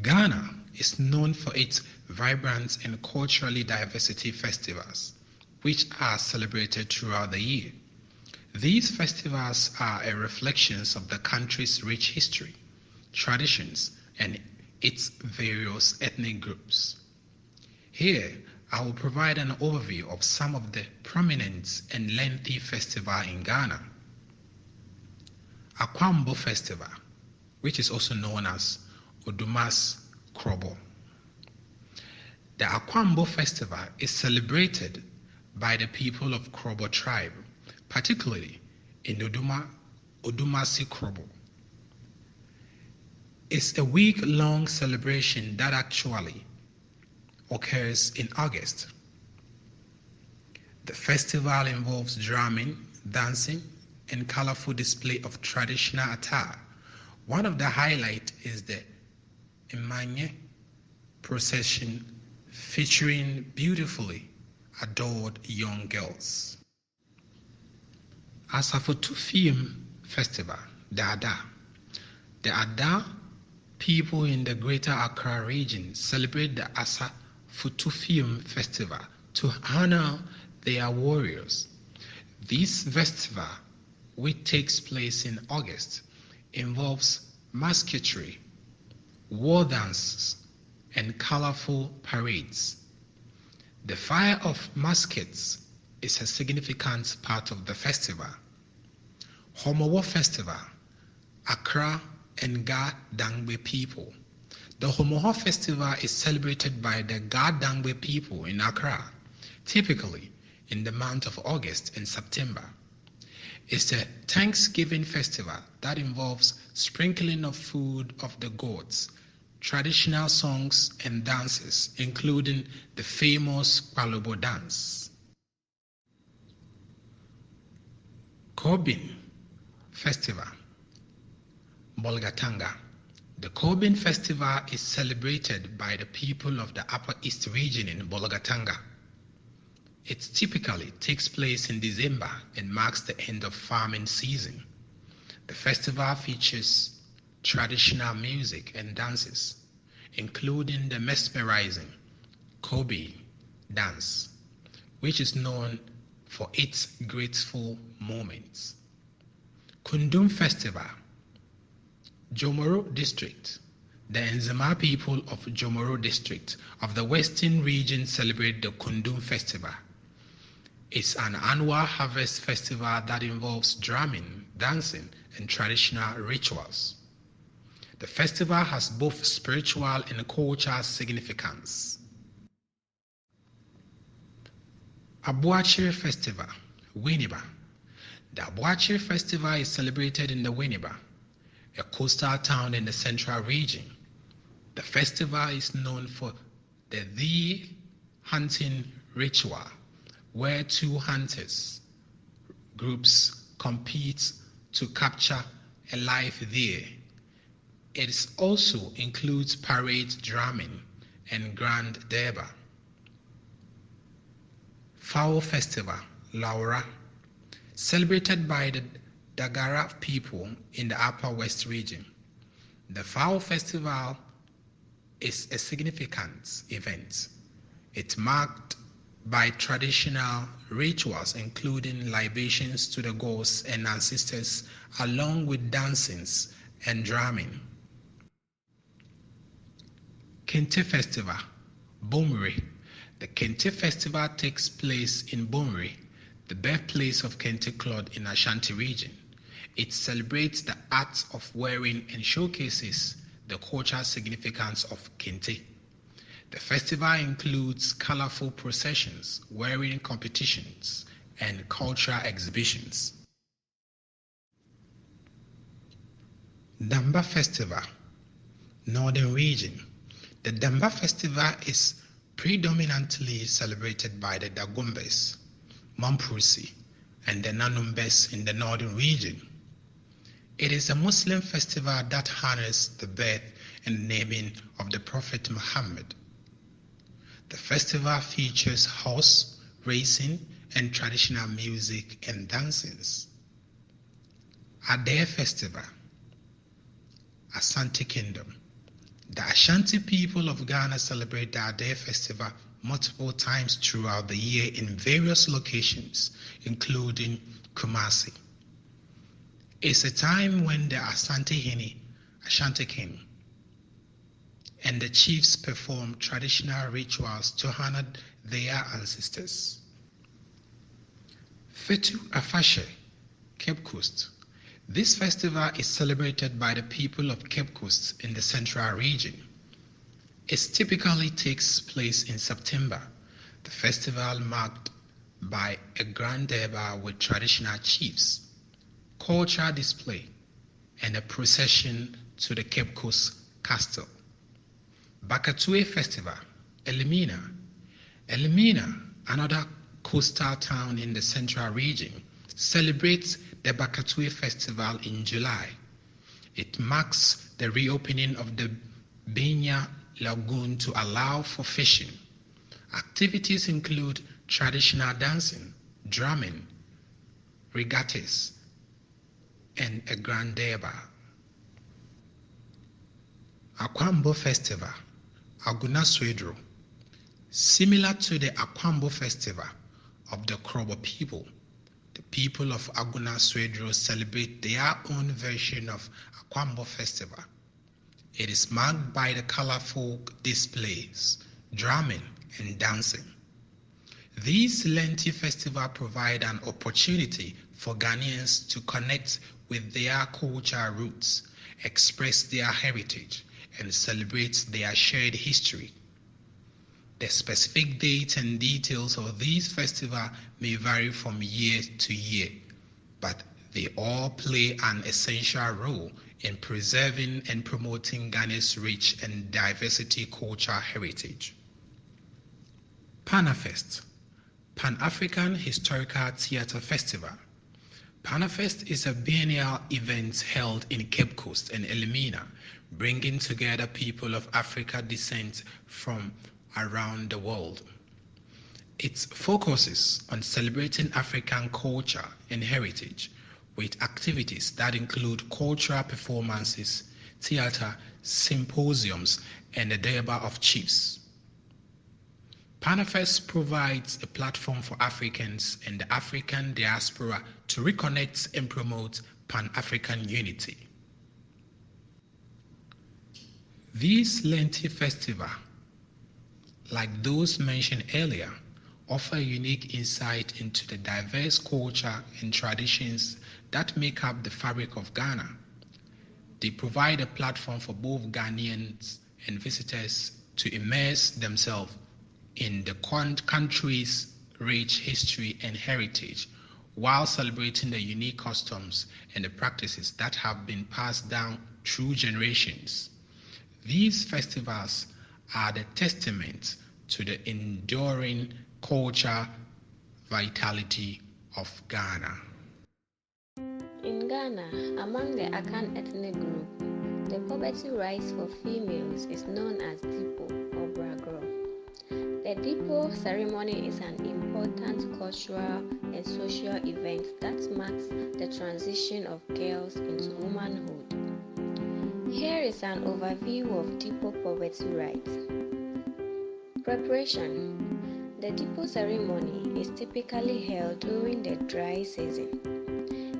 Ghana is known for its vibrant and culturally diversity festivals, which are celebrated throughout the year. These festivals are a reflection of the country's rich history, traditions, and its various ethnic groups. Here, I will provide an overview of some of the prominent and lengthy festivals in Ghana. Akwambo Festival, which is also known as Odumas Krobo. The Akwambo Festival is celebrated by the people of Krobo tribe, particularly in Odumasi Krobo. It's a week-long celebration that actually occurs in August. The festival involves drumming, dancing, and colorful display of traditional attire. One of the highlights is the Imanye procession featuring beautifully adored young girls. Asafotufim Festival, the Ada. The Ada people in the Greater Accra region celebrate the Asafotufim Festival to honor their warriors. This festival, which takes place in August, involves musketry, war dances, and colorful parades. The fire of muskets is a significant part of the festival. Homowo Festival, Accra and Ga Dangbe people. The Homowo Festival is celebrated by the Ga Dangbe people in Accra, typically in the month of August and September. It's a Thanksgiving festival that involves sprinkling of food of the gods, traditional songs and dances, including the famous Kwalobo dance. Kobin Festival, Bolgatanga. The Kobin Festival is celebrated by the people of the Upper East region in Bolgatanga. It typically takes place in December and marks the end of farming season. The festival features traditional music and dances, including the mesmerizing Kobe dance, which is known for its graceful moments. Kundum Festival, Jomoro District. The Nzema people of Jomoro District of the Western region celebrate the Kundum Festival. It's an annual harvest festival that involves drumming, dancing, and traditional rituals. The festival has both spiritual and cultural significance. Abuachiri Festival, Winneba. The Abuachiri Festival is celebrated in the Winneba, a coastal town in the central region. The festival is known for the hunting ritual, where two hunters groups compete to capture a live deer. It also includes parade drumming and grand derby. Fowl Festival, Laura, celebrated by the Dagara people in the Upper West region. The Fowl Festival is a significant event. It's marked by traditional rituals including libations to the gods and ancestors, along with dancings and drumming. Kente Festival, Bomri. The Kente Festival takes place in Bomri, the birthplace of Kente cloth in Ashanti region. It celebrates the art of wearing and showcases the cultural significance of Kente. The festival includes colorful processions, wearing competitions, and cultural exhibitions. Damba Festival, Northern Region. The Damba Festival is predominantly celebrated by the Dagombes, Mamprusi, and the Nanumbes in the Northern Region. It is a Muslim festival that honors the birth and naming of the Prophet Muhammad. The festival features horse racing and traditional music and dances. Adair Festival, Asante Kingdom. The Ashanti people of Ghana celebrate their Day Festival multiple times throughout the year in various locations, including Kumasi. It's a time when the Ashanti King, and the chiefs perform traditional rituals to honor their ancestors. Fetu Afashe, Cape Coast. This festival is celebrated by the people of Cape Coast in the central region. It typically takes place in September. The festival marked by a grand durbar with traditional chiefs, cultural display, and a procession to the Cape Coast Castle. Bakatue Festival, Elimina. Elimina, another coastal town in the central region, celebrates the Bakatue Festival in July. It marks the reopening of the Benya Lagoon to allow for fishing. Activities include traditional dancing, drumming, regattas, and a grand durbar. Akwambo Festival, Aguna Swedro. Similar to the Akwambo Festival of the Krobo people, the people of Aguna Swedro celebrate their own version of Akwambo Festival. It is marked by the colorful displays, drumming, and dancing. These lengthy festivals provide an opportunity for Ghanaians to connect with their cultural roots, express their heritage, and celebrate their shared history. The specific dates and details of these festivals may vary from year to year, but they all play an essential role in preserving and promoting Ghana's rich and diversity cultural heritage. Panafest, Pan-African Historical Theatre Festival. Panafest is a biennial event held in Cape Coast and Elimina, bringing together people of African descent from around the world. It focuses on celebrating African culture and heritage with activities that include cultural performances, theater, symposiums, and the Durbar of Chiefs. Panafest provides a platform for Africans and the African diaspora to reconnect and promote Pan-African unity. These lengthy festivals, like those mentioned earlier, offer unique insight into the diverse culture and traditions that make up the fabric of Ghana. They provide a platform for both Ghanaians and visitors to immerse themselves in the country's rich history and heritage while celebrating the unique customs and the practices that have been passed down through generations. These festivals are the testament to the enduring cultural vitality of Ghana. In Ghana, among the Akan ethnic group, the puberty rites for females is known as Dipo or Bragro. The Dipo ceremony is an important cultural and social event that marks the transition of girls into womanhood. Here is an overview of Dipo puberty rites. Preparation. The Dipo ceremony is typically held during the dry season,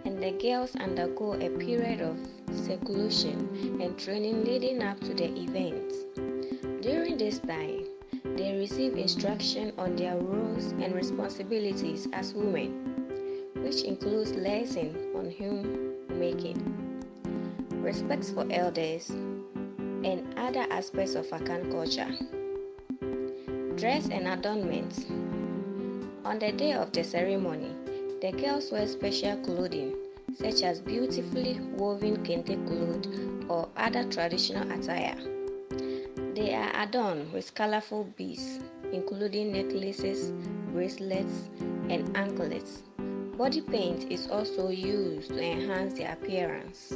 and the girls undergo a period of seclusion and training leading up to the event. During this time, they receive instruction on their roles and responsibilities as women, which includes lessons on homemaking, respect for elders, and other aspects of Akan culture. Dress and adornments. On the day of the ceremony, the girls wear special clothing such as beautifully woven kente cloth or other traditional attire. They are adorned with colorful beads, including necklaces, bracelets, and anklets. Body paint is also used to enhance their appearance.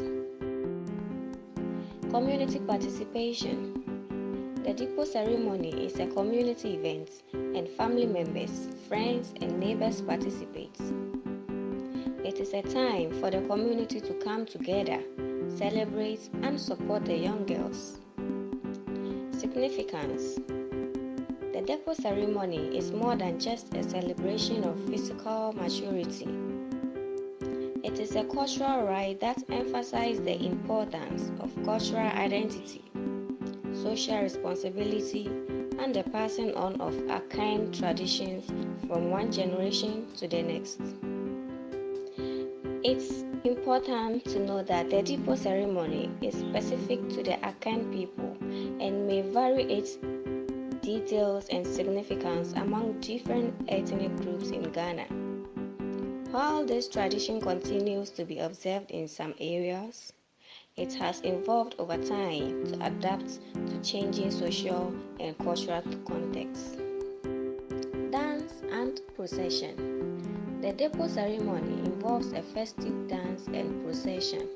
Community participation. The Dipo ceremony is a community event, and family members, friends, and neighbors participate. It is a time for the community to come together, celebrate, and support the young girls. Significance. The depot ceremony is more than just a celebration of physical maturity. It is a cultural rite that emphasizes the importance of cultural identity, social responsibility, and the passing on of arcane traditions from one generation to the next. It's important to know that the depot ceremony is specific to the Akan people and may vary its details and significance among different ethnic groups in Ghana. While this tradition continues to be observed in some areas, it has evolved over time to adapt to changing social and cultural contexts. Dance and procession. The depot ceremony involves a festive dance and procession.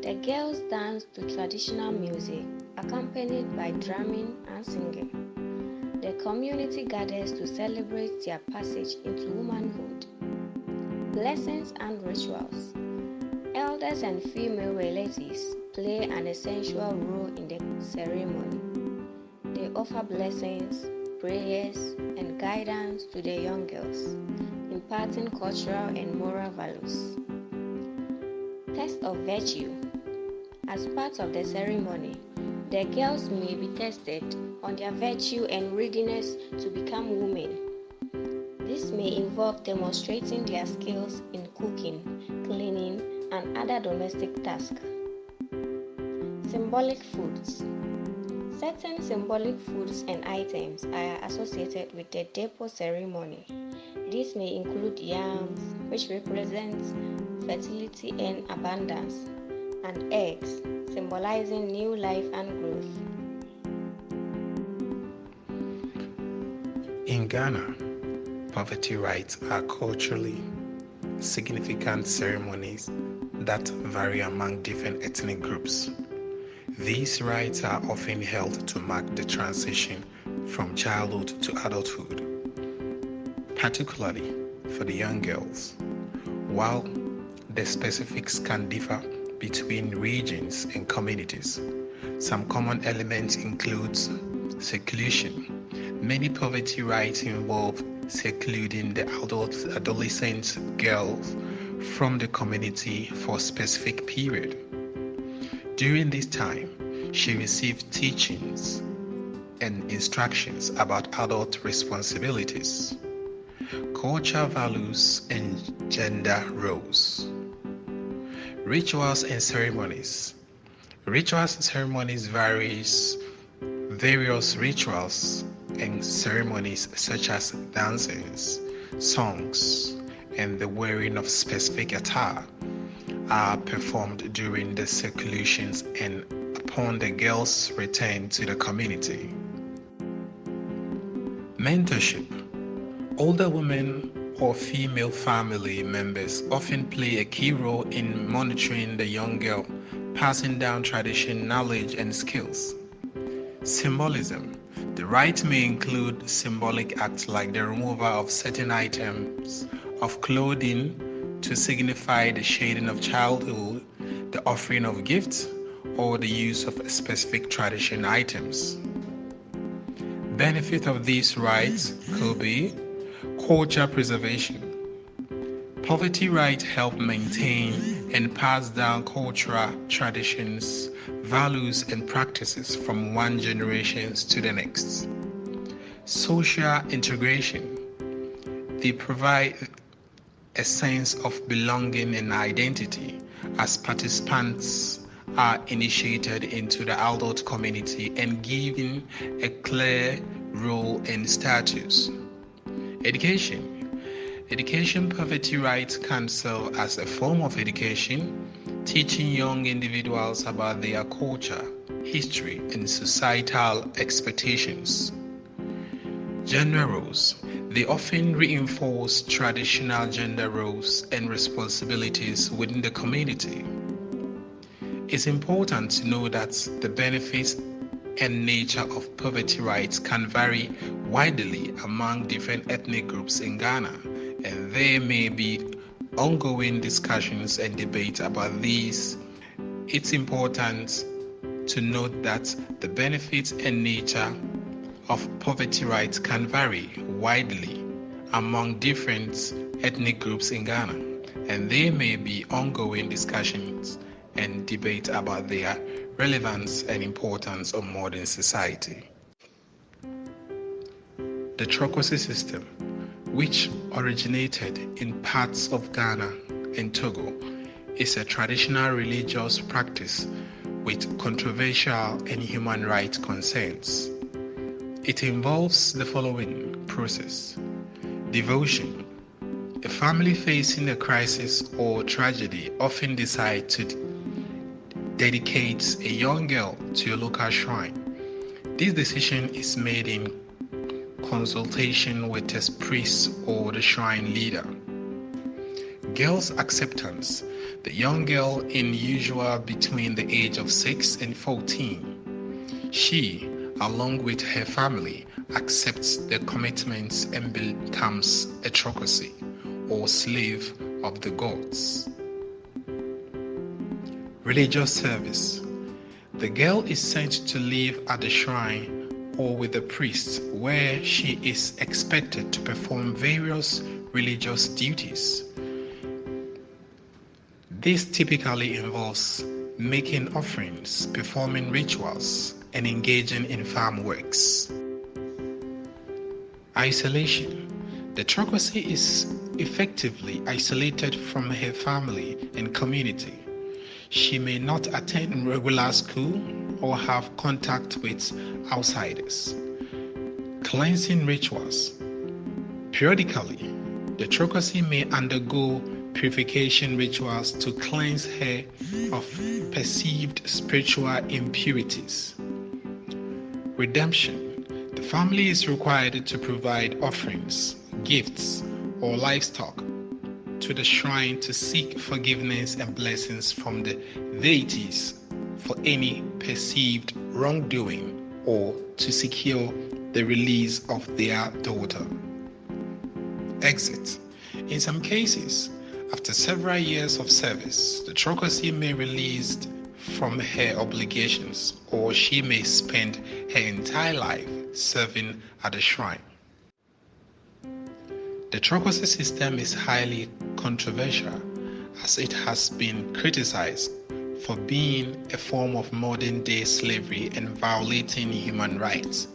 The girls dance to traditional music accompanied by drumming and singing. The community gathers to celebrate their passage into womanhood. Blessings and rituals. Elders and female relatives play an essential role in the ceremony. They offer blessings, prayers, and guidance to the young girls, imparting cultural and moral values. Test of virtue. As part of the ceremony, the girls may be tested on their virtue and readiness to become women. This may involve demonstrating their skills in cooking, cleaning, and other domestic tasks. Symbolic foods. Certain symbolic foods and items are associated with the depot ceremony. These may include yams, which represents fertility and abundance, and eggs, symbolizing new life and growth. In Ghana, poverty rites are culturally significant ceremonies that vary among different ethnic groups. These rites are often held to mark the transition from childhood to adulthood, particularly for the young girls. While the specifics can differ between regions and communities, some common elements include seclusion. Many poverty rites involve secluding the adolescent girls from the community for a specific period. During this time, she received teachings and instructions about adult responsibilities, cultural values, and gender roles. Rituals and ceremonies. Rituals and ceremonies varies. Various rituals and ceremonies such as dances, songs, and the wearing of specific attire are performed during the seclusions and upon the girls' return to the community. Mentorship. Older women or female family members often play a key role in monitoring the young girl, passing down tradition, knowledge, and skills. Symbolism. The rite may include symbolic acts like the removal of certain items of clothing to signify the shading of childhood, the offering of gifts, or the use of specific tradition items. Benefit of these rites could be culture preservation. Poverty rites help maintain and pass down cultural traditions, values, and practices from one generation to the next. Social integration. They provide a sense of belonging and identity as participants are initiated into the adult community and given a clear role and status. Education. Education poverty rights can serve as a form of education, teaching young individuals about their culture, history, and societal expectations. Gender roles. They often reinforce traditional gender roles and responsibilities within the community. It's important to know that the benefits and nature of poverty rights can vary widely among different ethnic groups in Ghana, and there may be ongoing discussions and debate about these. It's important to note that the benefits and nature of poverty rights can vary widely among different ethnic groups in Ghana, and there may be ongoing discussions and debate about their relevance and importance on modern society. The Trokosi system, which originated in parts of Ghana and Togo, is a traditional religious practice with controversial and human rights concerns. It involves the following process: devotion. A family facing a crisis or tragedy often decides to dedicate a young girl to a local shrine. This decision is made in consultation with a priest or the shrine leader. Girl's acceptance. The young girl in usual between the age of 6 and 14. She, along with her family, accepts the commitments and becomes a Trokosi, or slave of the gods. Religious service. The girl is sent to live at the shrine or with the priest, where she is expected to perform various religious duties. This typically involves making offerings, performing rituals, and engaging in farm works. Isolation. The Trokosi is effectively isolated from her family and community. She may not attend regular school or have contact with outsiders. Cleansing rituals. Periodically, the Trokosi may undergo purification rituals to cleanse her of perceived spiritual impurities. Redemption. The family is required to provide offerings, gifts, or livestock to the shrine to seek forgiveness and blessings from the deities for any perceived wrongdoing or to secure the release of their daughter. Exit. In some cases, after several years of service, the Trokosi may be released from her obligations, or she may spend her entire life serving at the shrine. The Trokosi system is highly controversial, as it has been criticized for being a form of modern-day slavery and violating human rights,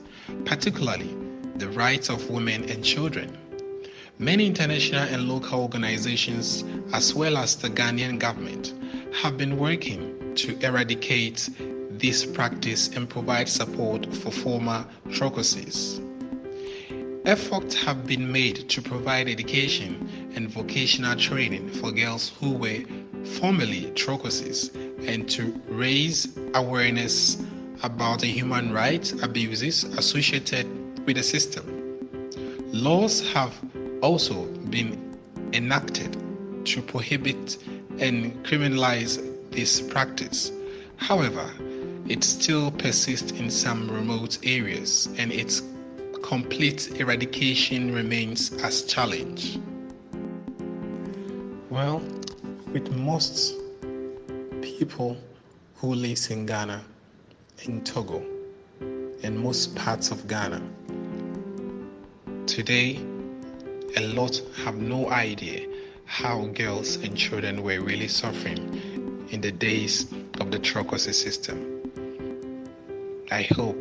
particularly the rights of women and children. Many international and local organizations, as well as the Ghanaian government, have been working to eradicate this practice and provide support for former Trokosis. Efforts have been made to provide education and vocational training for girls who were formerly Trokosis and to raise awareness about the human rights abuses associated with the system. Laws have also been enacted to prohibit and criminalize this practice. However, it still persists in some remote areas, and its complete eradication remains a challenge. Well, with most people who live in Ghana, in Togo, and most parts of Ghana, today a lot have no idea how girls and children were really suffering in the days of the Trokosi system. I hope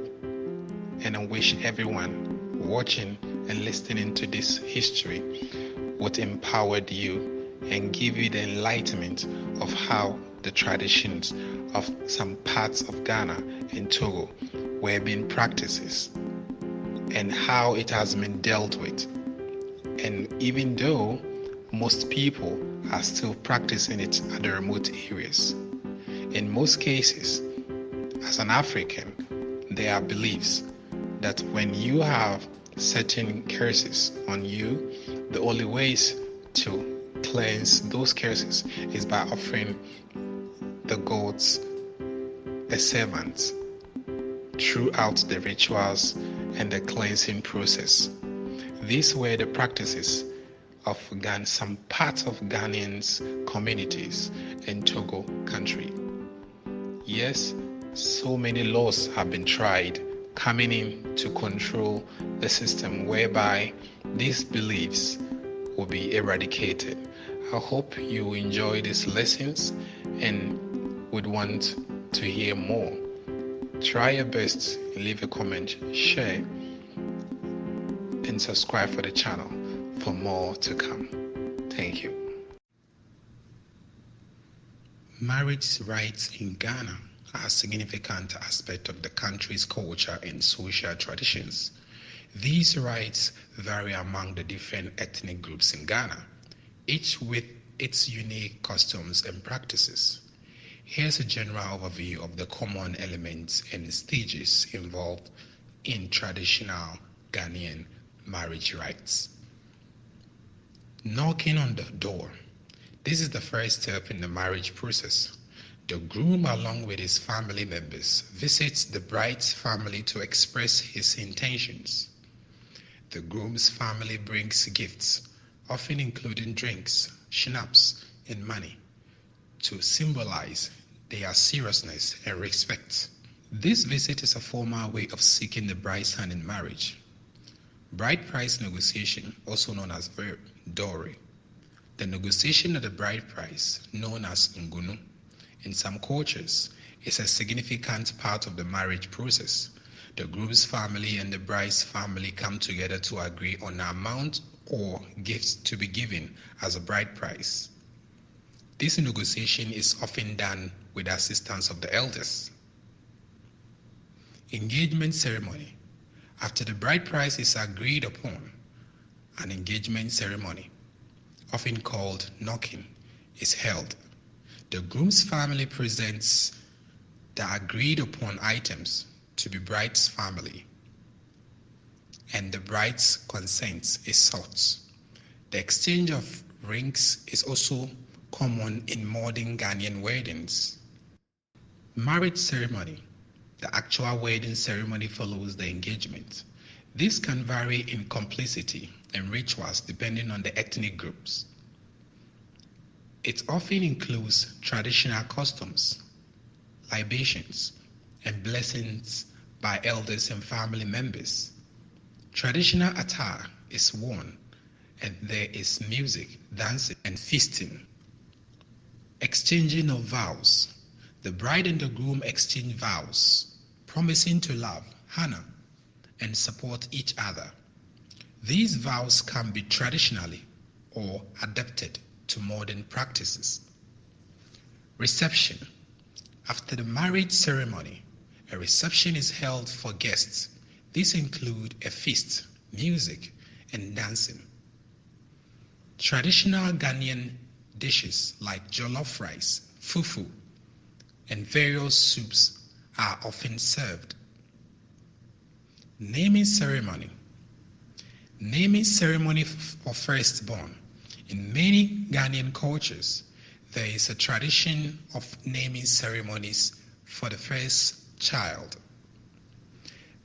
and I wish everyone watching and listening to this history would empower you and give you the enlightenment of how the traditions of some parts of Ghana and Togo were being practiced and how it has been dealt with. And even though most people are still practicing it at the remote areas, in most cases, as an African, there are beliefs that when you have certain curses on you, the only ways to cleanse those curses is by offering the gods a servant throughout the rituals and the cleansing process. These were the practices of some parts of Ghanaians communities in Togo country. Yes, So many laws have been tried coming in to control the system whereby these beliefs will be eradicated. I hope you enjoy these lessons and would want to hear more. Try your best, leave a comment, share, and subscribe for the channel for more to come. Thank you. Marriage rites in Ghana are a significant aspect of the country's culture and social traditions. These rites vary among the different ethnic groups in Ghana, each with its unique customs and practices. Here's a general overview of the common elements and stages involved in traditional Ghanaian marriage rites. Knocking on the door. This is the first step in the marriage process. The groom, along with his family members, visits the bride's family to express his intentions. The groom's family brings gifts, often including drinks, schnapps, and money, to symbolize their seriousness and respect. This visit is a formal way of seeking the bride's hand in marriage. Bride price negotiation, also known as verb, dowry. The negotiation of the bride price, known as ngunu, in some cultures, is a significant part of the marriage process. The groom's family and the bride's family come together to agree on the amount or gifts to be given as a bride price. This negotiation is often done with the assistance of the elders. Engagement ceremony. After the bride price is agreed upon, an engagement ceremony, often called knocking, is held. The groom's family presents the agreed upon items to the bride's family, and the bride's consent is sought. The exchange of rings is also common in modern Ghanaian weddings. Marriage ceremony. The actual wedding ceremony follows the engagement. This can vary in complexity and rituals depending on the ethnic groups. It often includes traditional customs, libations, and blessings by elders and family members. Traditional attire is worn, and there is music, dancing, and feasting. Exchanging of vows. The bride and the groom exchange vows, promising to love, honor, and support each other. These vows can be traditionally or adapted to modern practices. Reception. After the marriage ceremony, a reception is held for guests. These include a feast, music, and dancing. Traditional Ghanaian dishes like jollof rice, fufu, and various soups are often served. Naming ceremony. Naming ceremony for firstborn. In many Ghanaian cultures, there is a tradition of naming ceremonies for the first child.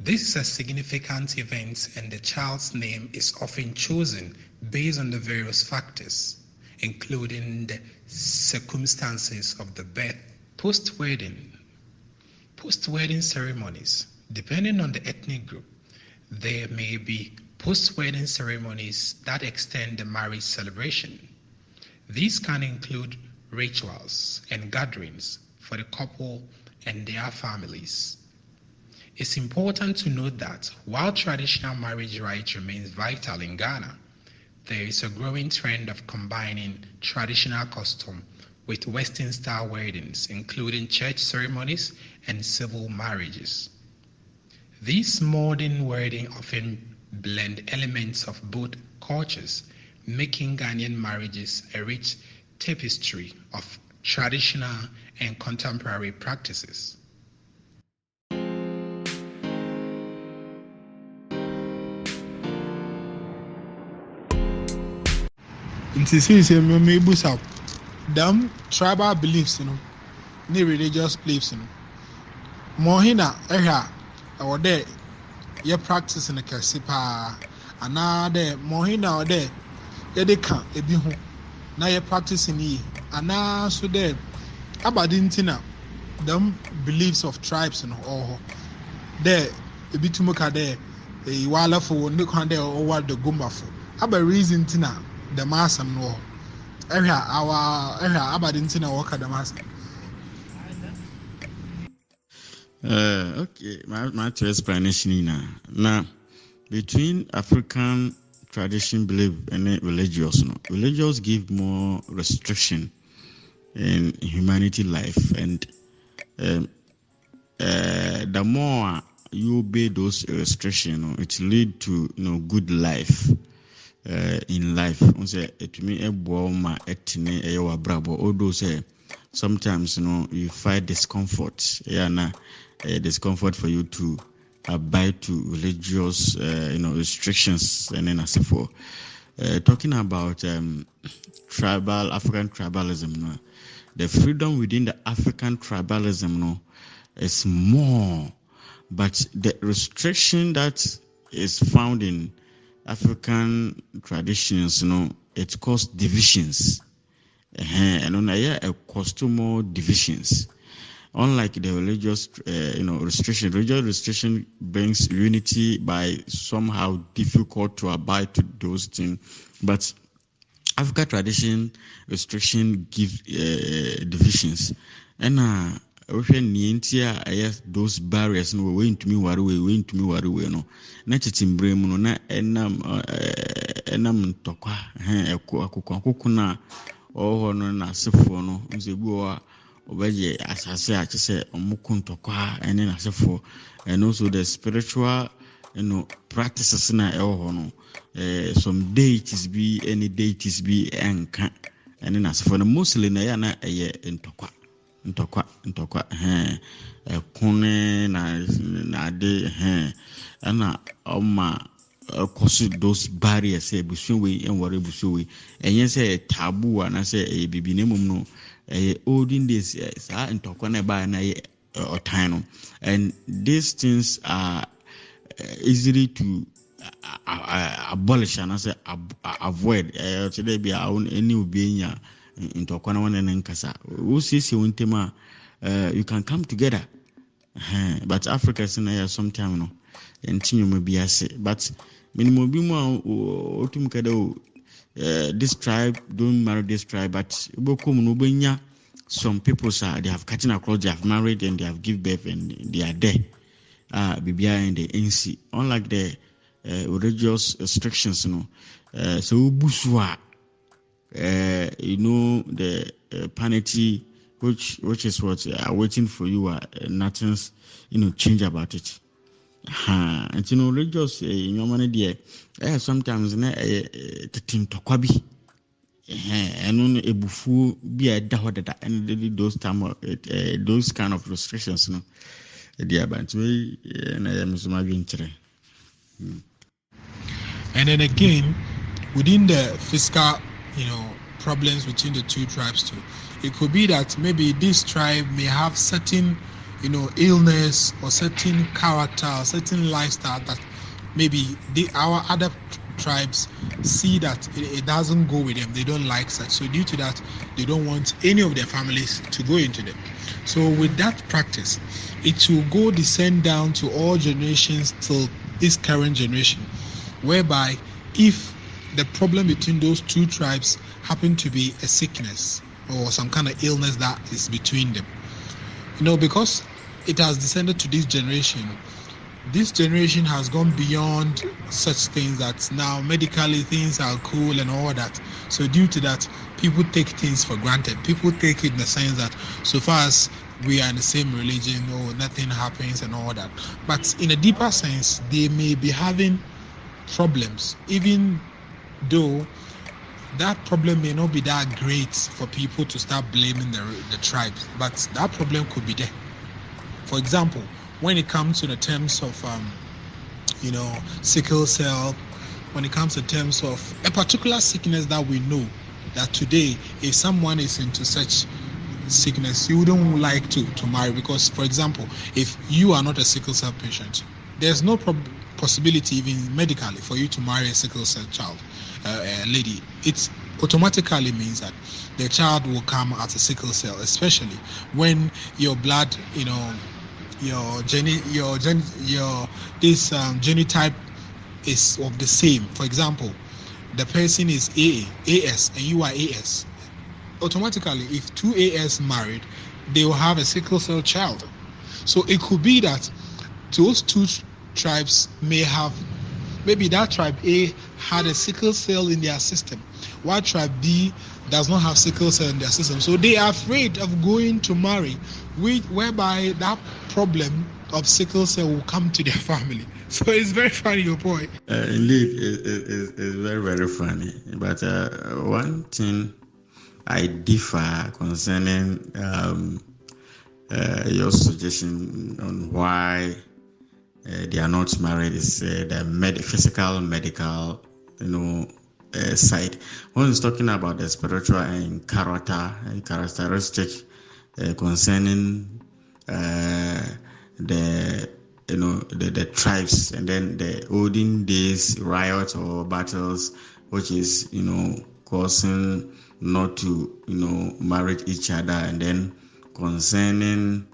This is a significant event, and the child's name is often chosen based on the various factors, including the circumstances of the birth. Post-wedding ceremonies. Depending on the ethnic group, there may be post-wedding ceremonies that extend the marriage celebration. These can include rituals and gatherings for the couple and their families. It's important to note that while traditional marriage rites remains vital in Ghana, there is a growing trend of combining traditional custom with Western-style weddings, including church ceremonies and civil marriages. These modern weddings often blend elements of both cultures, making Ghanaian marriages a rich tapestry of traditional and contemporary practices. Them tribal beliefs, ni religious beliefs, Mohina or there, ye practice in a kasipa, another Mohina or there, ye de can, a bihu, now ye practicing ye, and now so there, Abadintina, them beliefs of tribes and all there a bit too much there a wala for no kind or what the gumba for about reason tina the mass and no area our area about intina work at the mass. Okay, my explanation now between African tradition belief and religious, religious give more restriction in humanity life, and the more you obey those restrictions, it lead to good life in life. It mean a bomb etine a brabo. Although say sometimes you find discomfort, discomfort for you to abide to religious restrictions, and then as for talking about African tribalism, the freedom within the African tribalism is more, but the restriction that is found in African traditions, it causes divisions, and it causes more divisions. Unlike the religious, restriction, religious restriction brings unity by somehow difficult to abide to those things, but African tradition restriction gives divisions, and those barriers no way into me no na chitimbre mu no na enam tokwa akukuna oho no na sefo no nzebu a obaye asase a chese omukun tokwa ene na sefo, and also the spiritual practices na eho no some deities be any deities be enka ene na sefo no mostly na ya na eye ntokwa kone na de ana oma cause those barriers busuwe enware busuwe enye say taboo na say bibi na mum no olden days sa ntokwa na ba na otime, and these things are easily to abolish and say avoid today be our any obenya ntokwa na wana nkasa wo sisi wontema you can come together, but Africa is na sometime ntinyo bi ase, but minimum bi mu otum kada this tribe don't marry this tribe, but bokom no benya some people say they have cutting across, they have married and they have give birth and they are there bibia and the NC, unlike the religious restrictions so busua the penalty which is what are waiting for you, nothing's change about it. And religious in your money there sometimes team tokwabi and a bufu be a dahoda and those kind of restrictions dear but and I am and then again within the fiscal problems between the two tribes too, it could be that maybe this tribe may have certain illness or certain character or certain lifestyle that maybe our other tribes see that it doesn't go with them, they don't like such, so due to that they don't want any of their families to go into them. So with that practice it will go descend down to all generations till this current generation, whereby if the problem between those two tribes happen to be a sickness or some kind of illness that is between them, because it has descended to this generation has gone beyond such things that now medically things are cool and all that. So due to that, people take things for granted. People take it in the sense that so far as we are in the same religion, nothing happens and all that. But in a deeper sense, they may be having problems, even though that problem may not be that great for people to start blaming the tribes, but that problem could be there. For example, when it comes to the terms of sickle cell, when it comes to terms of a particular sickness that we know that today if someone is into such sickness you wouldn't like to marry, because for example if you are not a sickle cell patient, there's no possibility even medically for you to marry a sickle cell child, lady. It's automatically means that the child will come as a sickle cell, especially when your blood, your this genotype is of the same. For example, the person is AS, and you are AS. Automatically, if two AS married, they will have a sickle cell child. So it could be that those two tribes may have, maybe that tribe A had a sickle cell in their system, while tribe B does not have sickle cell in their system. So they are afraid of going to marry, whereby that problem of sickle cell will come to their family. So it's very funny, your point. Indeed, it's very, very funny. But one thing I differ concerning your suggestion on why they are not married is the physical, medical, side. When it's talking about the spiritual and characteristic concerning the tribes, and then the olden days riots or battles, which is causing not to marry each other, and then concerning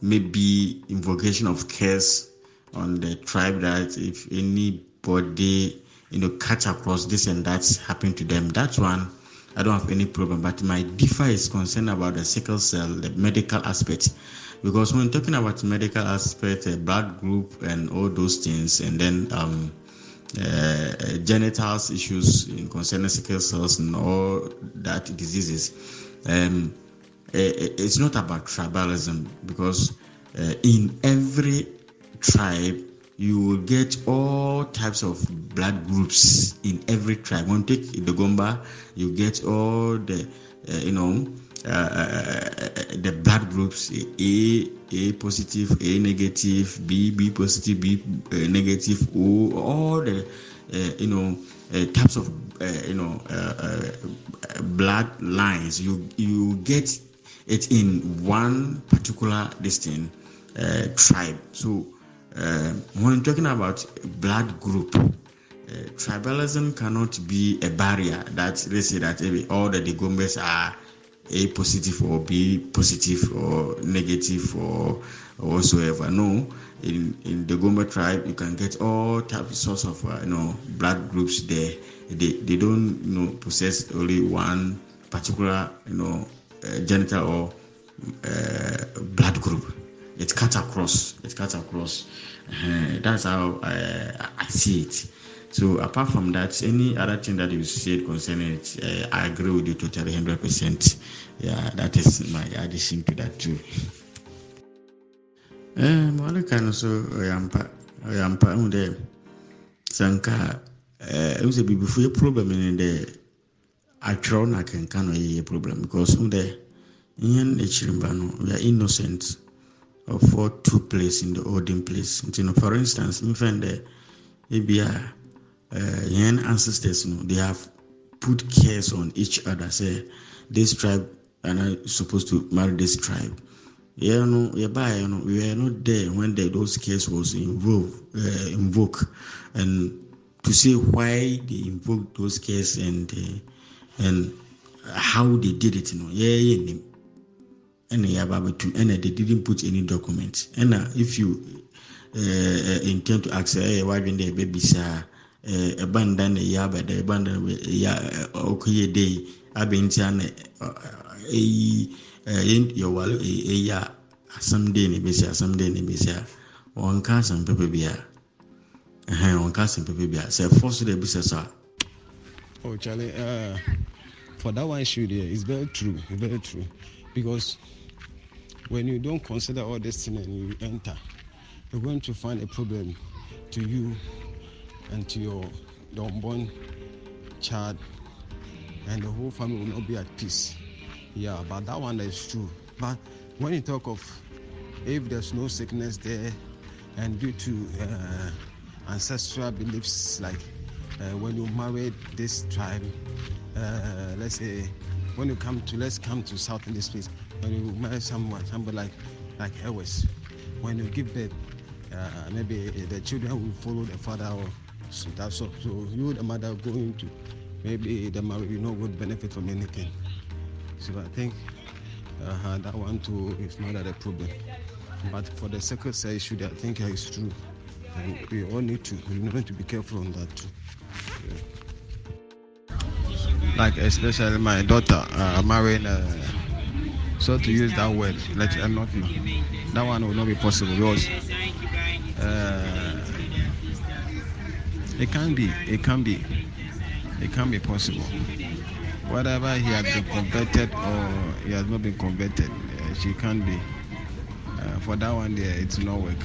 maybe invocation of curse on the tribe, that if anybody cut across this and that's happened to them, that one I don't have any problem. But my differ is concerned about the sickle cell, the medical aspect. Because when talking about medical aspect, blood group and all those things, and then genitals issues concerning sickle cells and all that diseases, it's not about tribalism, because in every tribe you will get all types of blood groups in every tribe. When you take the Gomba, you get all the the blood groups: A positive, A negative, B positive, B negative, O, all the types of blood lines. You get it in one particular distinct tribe. So when talking about blood group, tribalism cannot be a barrier that let's say that all the Gombes are A positive or B positive or negative or whatsoever. No, in the Gombe tribe you can get all types of blood groups there. They don't possess only one particular genital or blood group. It cuts across. That's how I see it. So apart from that, any other thing that you said concerning it, I agree with you totally 100%. Yeah, that is my addition to that too. Monica so yampa unde sanka it was a before problem in the actual na can a problem, because unde in the chimbano we are innocent for two place in the olden place. For instance, me find the ABI ancestors, they have put cares on each other. Say this tribe are not supposed to marry this tribe. We were not there when those cases was invoked, and to say why they invoked those cases and how they did it. And they didn't put any document. And if you intend to ask, why didn't they baby sir? Abandon the yaba, the abandon okay day, Abintian, your wall, someday, Nebisa, one cousin, Pepia, one cousin, Pepia, say, force the business. Oh, Charlie, for that one issue there, it's very true, because when you don't consider all this thing and you enter, you're going to find a problem to you and to your unborn child, and the whole family will not be at peace. Yeah, but that one is true. But when you talk of if there's no sickness there, and due to ancestral beliefs, like when you marry this tribe, let's say when you let's come to south in this place, when you marry somebody like Ewes, when you give birth, maybe the children will follow the father or so. So you, the mother, going to maybe the marriage will not would benefit from anything. So I think that one too is not a problem. But for the second side issue, I think it's true. And we all need to be careful on that too. Yeah. Like especially my daughter marrying, so to use that word, let her not know. That one will not be possible because it can be possible. Whatever he has been converted or he has not been converted, she can't be. For that one there, it will not work.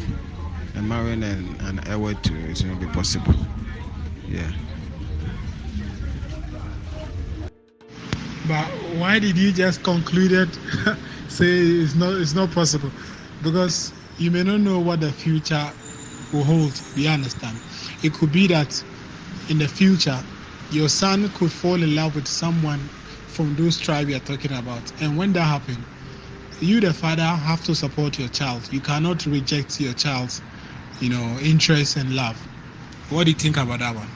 And marrying an heir to it will not be possible. Yeah. But why did you just concluded say it's not possible? Because you may not know what the future will hold. You understand? It could be that in the future your son could fall in love with someone from those tribes you're talking about, and when that happens, you the father have to support your child. You cannot reject your child's interest and love. What do you think about that one?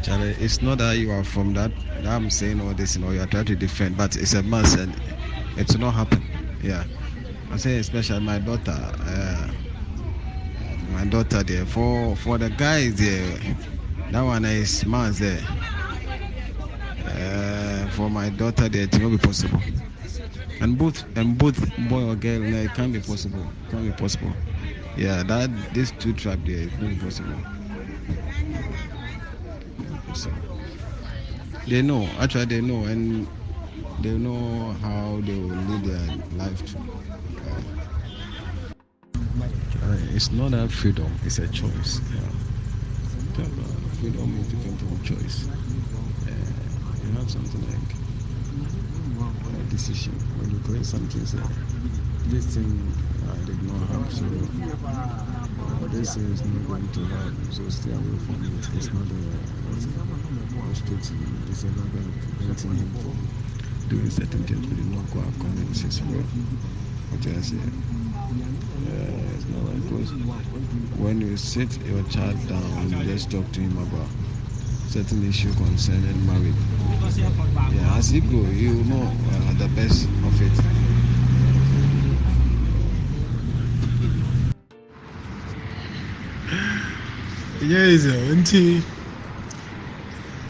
Charlie, it's not that you are from that I'm saying all this, you are trying to defend, but it's a must and it will not happen. Yeah. I say especially my daughter there, for the guys there, that one is must there. For my daughter there, it will not be possible. And both boy or girl, no, it can't be possible. Yeah, these two tribes there, it's not possible. So they know, and they know how they will live their life too. It's not a freedom, it's a choice. Freedom is different from choice. You have something like a decision when you create something. Say, this thing I did not have, so this thing is not going to have, so stay away from it. It's not restricting. It's not going to prevent him from doing certain things. We did not go according to his will. What I say? It's not like, because when you sit your child down and you just talk to him about certain issue concerning marriage, as he grow, you will know the best of it. Yes,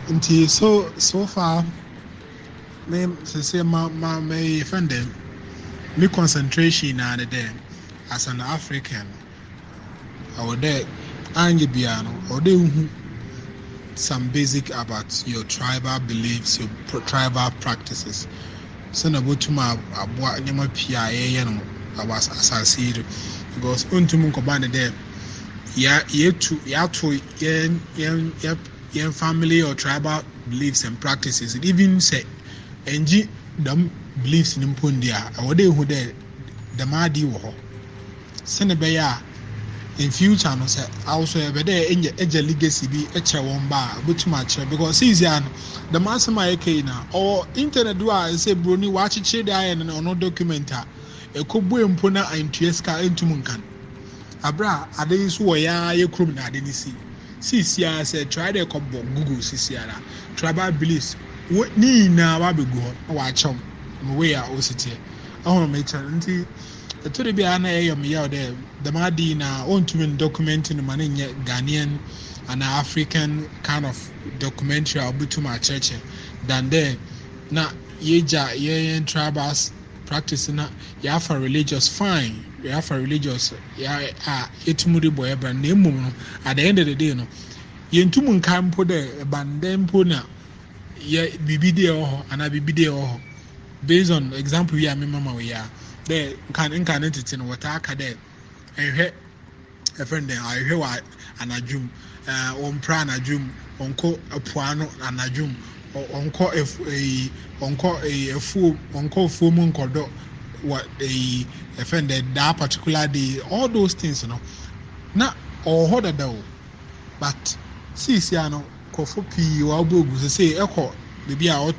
until so far, me say my friend them, me concentration on the day as an African, or there, or they some basic about your tribal beliefs, your tribal practices. So na botuma abwa nyama PIA about associated because untum nkobane there. Your family or tribal beliefs and practices. It even say, "Enji them beliefs in Pundia. Or they who there the madi wo. Senebeya in future no say also be there in your legacy be a one bar which much because season the massima na or internet do I say brony watch it shade and no documenta. A kubu impona and Tieska into Munkan. Abra ade so wo ya ye krom na ade ni si say try the Google sisiara tribal beliefs ni na wa be go wa chom we a osite ahon me chan nti to de bia na yam ya de the madi na ontumi documenting man nye Ghanaian and African kind of documentary obutuma church than there na ye tribal practice na ya for religious fine. We have a religious, etumudi boy, but name at the end of the day, no. Yentumun campo de bandempo na ye bibide or and I bibide or based on example, we are mama we are there can incarnate in what I can there. A friend there, I hear what an ajum, on pran ajum, onko a puano and ajum, or onko a fool, onko full moon cordo. What they offended that particular day, all those things, Not or hold a door, but see, no, Kofopi, you are say, echo, maybe out.